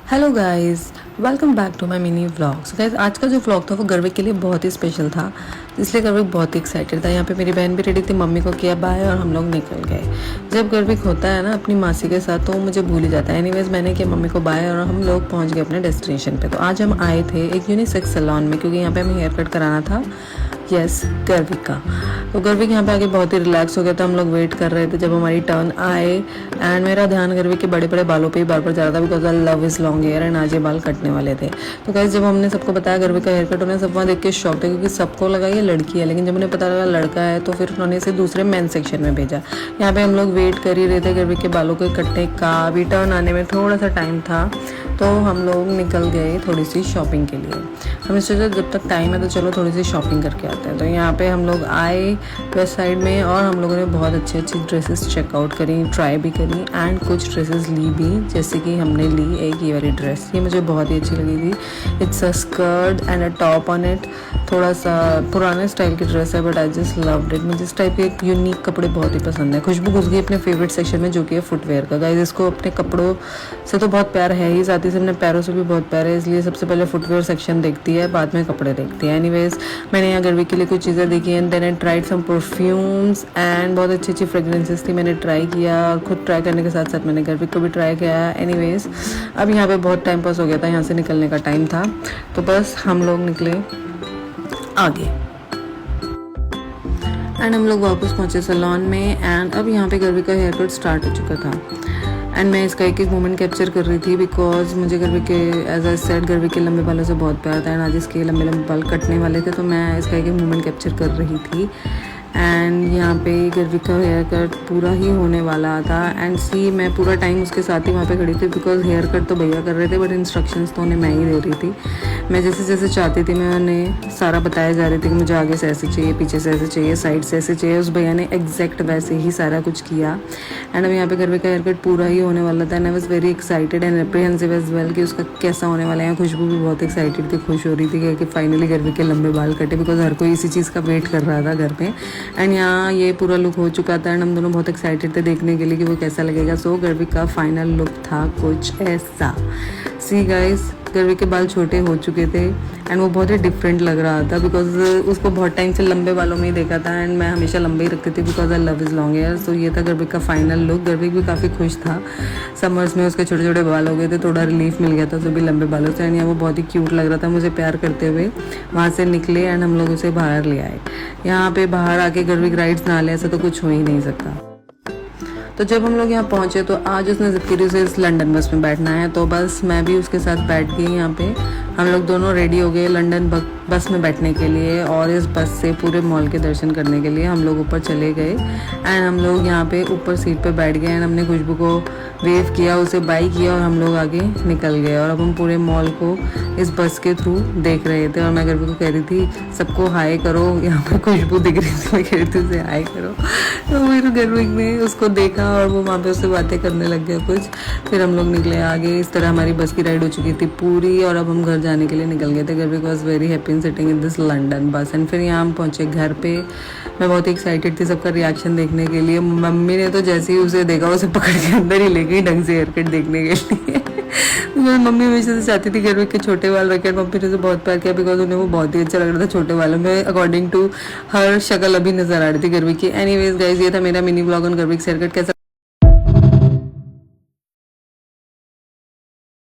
Hello guys, welcome back to my mini vlog. So guys, आज का जो vlog था वो गर्विक के लिए बहुत ही स्पेशल था, इसलिए गर्विक बहुत ही एक्साइटेड था। यहाँ पे मेरी बहन भी रेडी थी, मम्मी को किया बाय और हम लोग निकल गए। जब गर्विक होता है ना अपनी मासी के साथ तो वो मुझे भूल ही जाता है। एनीवेज मैंने किया मम्मी को बाय और हम लोग पहुँच गए अपने डेस्टिनेशन पे। तो आज हम आए थे एक यूनिसेक्स सैलून में, क्योंकि यहाँ पे हमें हेयर कट कराना था। यस, गर्विक का। तो गर्विक यहाँ पे आके बहुत ही रिलैक्स हो गया था। हम लोग वेट कर रहे थे जब हमारी टर्न आए, एंड मेरा ध्यान गर्विक के बड़े बड़े बालों पे ही बार बार जा रहा था, because I love is long hair and आज ये बाल कटने वाले थे। तो गाइस, जब हमने सबको बताया गर्विक का हेयर कट होना, सब वहाँ देख के शॉक थे, क्योंकि सबको लगा ये लड़की है, लेकिन जब उन्हें पता लगा लड़का है तो फिर उन्होंने इसे दूसरे मेन सेक्शन में भेजा। यहाँ पे हम लोग वेट कर ही रहे थे गर्विक के बालों के कटने का। अभी टर्न आने में थोड़ा सा टाइम था, तो हम लोग निकल गए थोड़ी सी शॉपिंग के लिए। हमने सोचा जब तक टाइम है तो चलो थोड़ी सी शॉपिंग करके आते हैं। तो यहाँ पे हम लोग आए वेस्ट साइड में, और हम लोगों ने बहुत अच्छी अच्छी ड्रेसेस चेकआउट करी, ट्राई भी करी, एंड कुछ ड्रेसेस ली भी। जैसे कि हमने ली एक ये वाली ड्रेस, ये मुझे बहुत ही अच्छी लगी थी। It's a skirt and a top on it. थोड़ा सा पुराने स्टाइल की ड्रेस है, but I just loved it. मुझे इस टाइप के यूनिक कपड़े बहुत ही पसंद है। खुशबू घुस गई अपने फेवरेट सेक्शन में, जो कि है फुटवेयर का। गाइस, इसको अपने कपड़ों से तो बहुत प्यार है ही, साथ ही से अपने पैरों से भी बहुत प्यार है, इसलिए सबसे पहले फुटवेयर सेक्शन देखती है, बाद में कपड़े देखती है। एनीवेज, मैंने यहाँ गर्विक के लिए कुछ चीज़ें देखी and then I tried some perfumes, and बहुत अच्छी अच्छी फ्रेगरेंसेस थी, मैंने ट्राई किया। और खुद ट्राई करने के साथ साथ मैंने गर्विक को भी ट्राई किया। एनीवेज, अब यहाँ पे बहुत टाइम पास हो गया था, यहाँ से निकलने का टाइम था, तो बस हम लोग निकले आगे। एंड हम लोग वापस पहुँचे सैलून में, एंड अब यहाँ पे गर्विक का हेयर कट स्टार्ट हो चुका था। एंड मैं इसका एक एक मोमेंट कैप्चर कर रही थी, बिकॉज मुझे गर्विक के, एज आई सेड, गर्विक के लंबे बालों से बहुत प्यार था, एंड आज इसके लंबे लंबे बाल कटने वाले थे, तो मैं इसका एक एक मोमेंट कैप्चर कर रही थी। एंड यहाँ पे गर्विक का हेयर कट पूरा ही होने वाला था, एंड सी मैं पूरा टाइम उसके साथ ही वहाँ पे खड़ी थी, बिकॉज हेयर कट तो भैया कर रहे थे, बट इंस्ट्रक्शंस तो उन्हें मैं ही दे रही थी। मैं जैसे जैसे चाहती थी मैं उन्हें सारा बताया जा रही थी कि मुझे आगे से ऐसे चाहिए, पीछे से ऐसे चाहिए, साइड से ऐसे चाहिए। उस भैया ने एग्जैक्ट वैसे ही सारा कुछ किया। एंड अब यहाँ पे गर्विक का हेयर कट पूरा ही होने वाला था, and I was very excited and apprehensive as well कि उसका कैसा होने वाला है। खुशबू भी बहुत एक्साइटेड थी, खुश हो रही थी कि फाइनली गर्विक के लंबे बाल कटे, बिकॉज हर कोई इसी चीज़ का वेट कर रहा था घर पे। एंड यहाँ ये पूरा लुक हो चुका था, एंड हम दोनों बहुत एक्साइटेड थे देखने के लिए कि वो कैसा लगेगा। सो गर्विक का फाइनल लुक था कुछ ऐसा। सी गाइस, गर्विक के बाल छोटे हो चुके थे, एंड वो बहुत ही डिफरेंट लग रहा था, बिकॉज उसको बहुत टाइम से लंबे बालों में ही देखा था, एंड मैं हमेशा लंबे ही रखती थी because I love is long hair. So ये था गर्विक का फाइनल लुक। गर्विक भी काफ़ी खुश था। समर्स में उसके छोटे छोटे बाल हो गए थे, थोड़ा रिलीफ मिल गया था जो भी लंबे बालों से, एंड यहाँ वो बहुत ही क्यूट लग रहा था मुझे प्यार करते हुए। वहाँ से निकले एंड हम लोग उसे बाहर ले आए। यहाँ पे बाहर आके गर्विक राइड्स ना ले, ऐसा तो कुछ हो ही नहीं सकता। तो जब हम लोग यहाँ पहुँचे तो आज उसने जिद करी उसे इस लंदन बस में बैठना है, तो बस मैं भी उसके साथ बैठ गई। यहाँ पे हम लोग दोनों रेडी हो गए लंदन बस में बैठने के लिए, और इस बस से पूरे मॉल के दर्शन करने के लिए हम लोग ऊपर चले गए। एंड हम लोग यहाँ पे ऊपर सीट पे बैठ गए, एंड हमने खुशबू को वेव किया, उसे बाय किया, और हम लोग आगे निकल गए। और अब हम पूरे मॉल को इस बस के थ्रू देख रहे थे, और मैं गर्विक को कह रही थी सबको हाय करो। यहाँ पे खुशबू दिख रही थी, मैं कह रही थी उसे हाय करो। तो फिर गर्विक ने उसको देखा और वो वहाँ पे उससे बातें करने लग गया कुछ। फिर हम लोग निकले आगे। इस तरह हमारी बस की राइड हो चुकी थी पूरी, और अब हम घर जाने के लिए निकल गए थे। Garvik was very happy in sitting in this London bus. And फिर यहाँ हम पहुँचे घर पे। मैं बहुत ही एक्साइटेड थी सबका रिएक्शन देखने के लिए। मम्मी ने तो जैसे ही उसे देखा उसे पकड़ के अंदर ही ले गई ढंग से हेयर कट देखने के लिए। मम्मी हमेशा से चाहती थी गर्विक के छोटे बाल रखे, मम्मी ने उसे बहुत प्यार किया, बिकॉज उन्हें वो बहुत ही अच्छा लग रहा था छोटे बालों में। अकॉर्डिंग टू हर शक्ल अभी नजर आ रही थी गर्विक की। एनीवेज गाइस, ये था मेरा mini blog on Garvik hair cut. कैसा